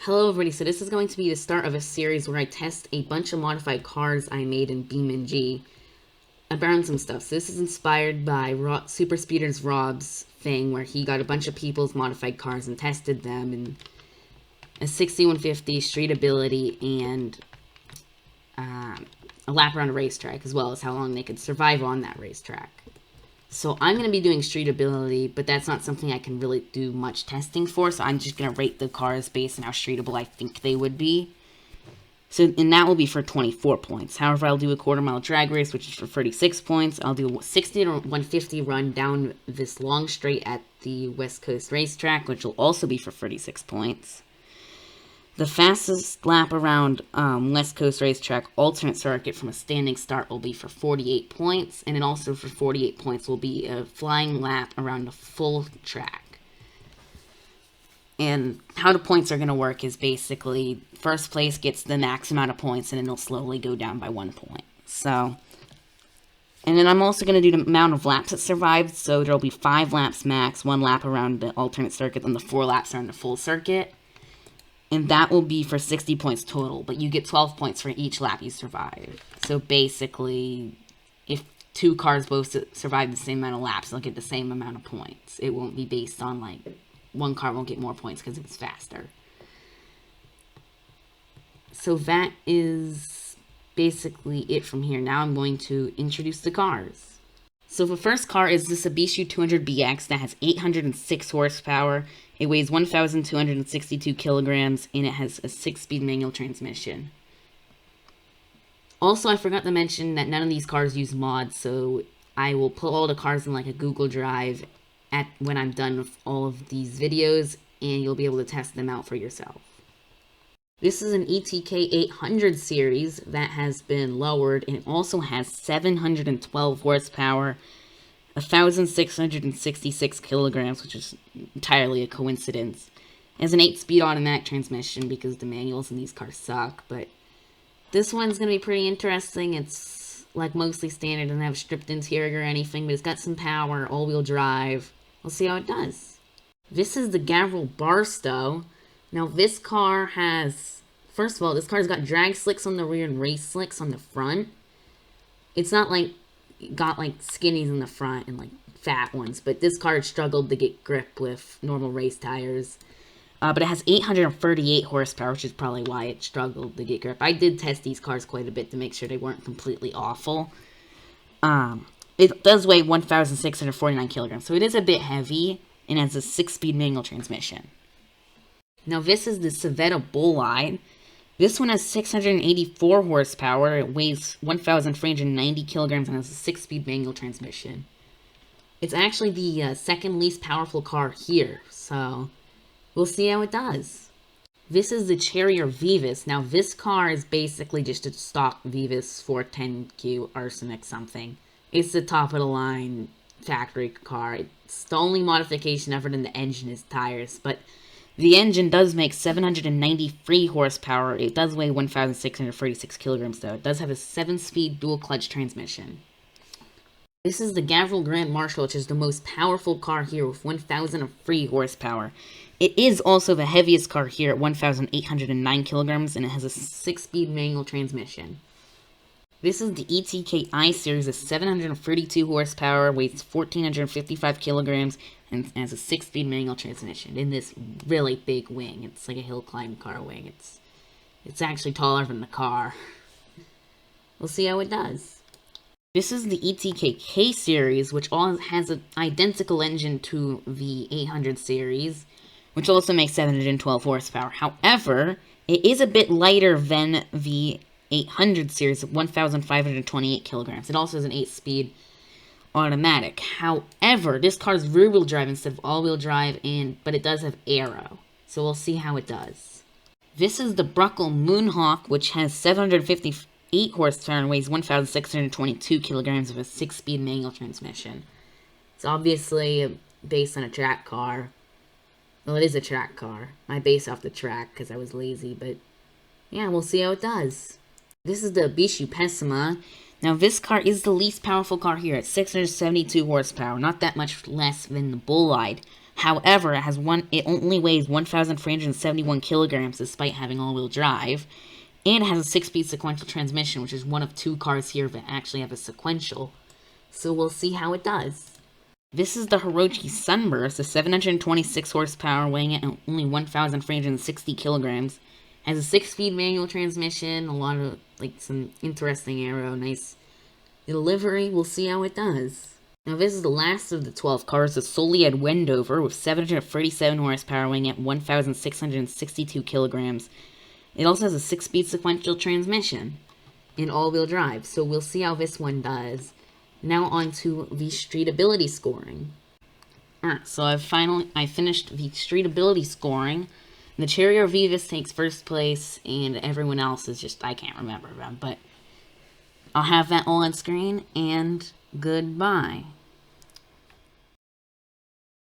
Hello everybody, so this is going to be the start of a series where I test a bunch of modified cars I made in Beamng. I burned some stuff, so this is inspired by SuperspeedersRob's thing where he got a bunch of people's modified cars and tested them in a 6150, Streetability, and a lap around a racetrack, as well as how long they could survive on that racetrack. So I'm going to be doing Streetability, but that's not something I can really do much testing for, so I'm just going to rate the cars based on how streetable I think they would be. And that will be for 24 points. However, I'll do a quarter-mile drag race, which is for 36 points. I'll do a 60 to 150 run down this long straight at the West Coast racetrack, which will also be for 36 points. The fastest lap around West Coast racetrack alternate circuit from a standing start will be for 48 points, and then also for 48 points will be a flying lap around the full track. And how the points are going to work is basically first place gets the max amount of points, and then it'll slowly go down by 1 point. And then I'm also going to do the amount of laps it survived, so there'll be 5 laps max, 1 lap around the alternate circuit, and the 4 laps around the full circuit. And that will be for 60 points total, but you get 12 points for each lap you survive. So basically, if 2 cars both survive the same amount of laps, they'll get the same amount of points. It won't be based on, like, one car won't get more points because it's faster. So that is basically it from here. Now I'm going to introduce the cars. So the first car is this Ibishu 200BX that has 806 horsepower. It weighs 1,262 kilograms, and it has a 6-speed manual transmission. Also, I forgot to mention that none of these cars use mods, so I will put all the cars in like a Google Drive when I'm done with all of these videos, and you'll be able to test them out for yourself. This is an ETK I-Series that has been lowered, and it also has 712 horsepower, 1,666 kilograms, which is entirely a coincidence. It has an 8-speed automatic transmission because the manuals in these cars suck, but this one's going to be pretty interesting. It's like mostly standard, doesn't have a stripped interior or anything, but it's got some power, all-wheel drive. We'll see how it does. This is the Gavril Barstow. Now this car has, first of all, this car's got drag slicks on the rear and race slicks on the front. It's not like got like skinnies in the front and like fat ones, but this car struggled to get grip with normal race tires. But it has 838 horsepower, which is probably why it struggled to get grip. I did test these cars quite a bit to make sure they weren't completely awful. It does weigh 1,649 kilograms, so it is a bit heavy, and has a 6-speed manual transmission. Now this is the Civetta Bolide. This one has 684 horsepower, it weighs 1,390 kilograms, and has a 6-speed manual transmission. It's actually the second least powerful car here, so we'll see how it does. This is the Cherrier Vivace. Now this car is basically just a stock Vivace 410Q Arsenic something. It's the top of the line factory car. It's the only modification other than the engine is tires, but the engine does make 793 horsepower. It does weigh 1,636 kilograms, though. It does have a 7-speed dual-clutch transmission. This is the Gavril Marshal, which is the most powerful car here with 1,003 horsepower. It is also the heaviest car here at 1,809 kilograms, and it has a 6-speed manual transmission. This is the ETK I-Series of 732 horsepower, weighs 1,455 kilograms, and has a 6-speed manual transmission in this really big wing. It's like a hill climb car wing. It's actually taller than the car. We'll see how it does. This is the ETK K-Series, which has an identical engine to the 800 series, which also makes 712 horsepower. However, it is a bit lighter than the 800 series of 1,528 kilograms. It also has an 8-speed automatic. However, this car's rear-wheel drive instead of all-wheel drive, but it does have aero. So we'll see how it does. This is the Bruckell Moonhawk, which has 758 horsepower and weighs 1,622 kilograms with a 6-speed manual transmission. It's obviously based on a track car. Well, it is a track car. I base off the track because I was lazy, but yeah, we'll see how it does. This is the Ibishu Pessima. Now, this car is the least powerful car here at 672 horsepower, not that much less than the Bolide. However, it only weighs 1,371 kilograms despite having all-wheel drive, and it has a 6-speed sequential transmission, which is one of 2 cars here that actually have a sequential. So we'll see how it does. This is the Hirochi Sunburst, a 726 horsepower, weighing at only 1,360 kilograms. Has a 6-speed manual transmission, a lot of, some interesting aero, nice delivery. We'll see how it does. Now this is the last of the 12 cars, the Soliad Wendover, with 737 horsepower, weighing at 1,662 kilograms. It also has a 6-speed sequential transmission in all-wheel drive, so we'll see how this one does. Now on to the streetability scoring. Alright, so I finished the streetability scoring. The Cherrier Vivace takes first place, and everyone else is just, I can't remember them, but I'll have that all on screen, and goodbye.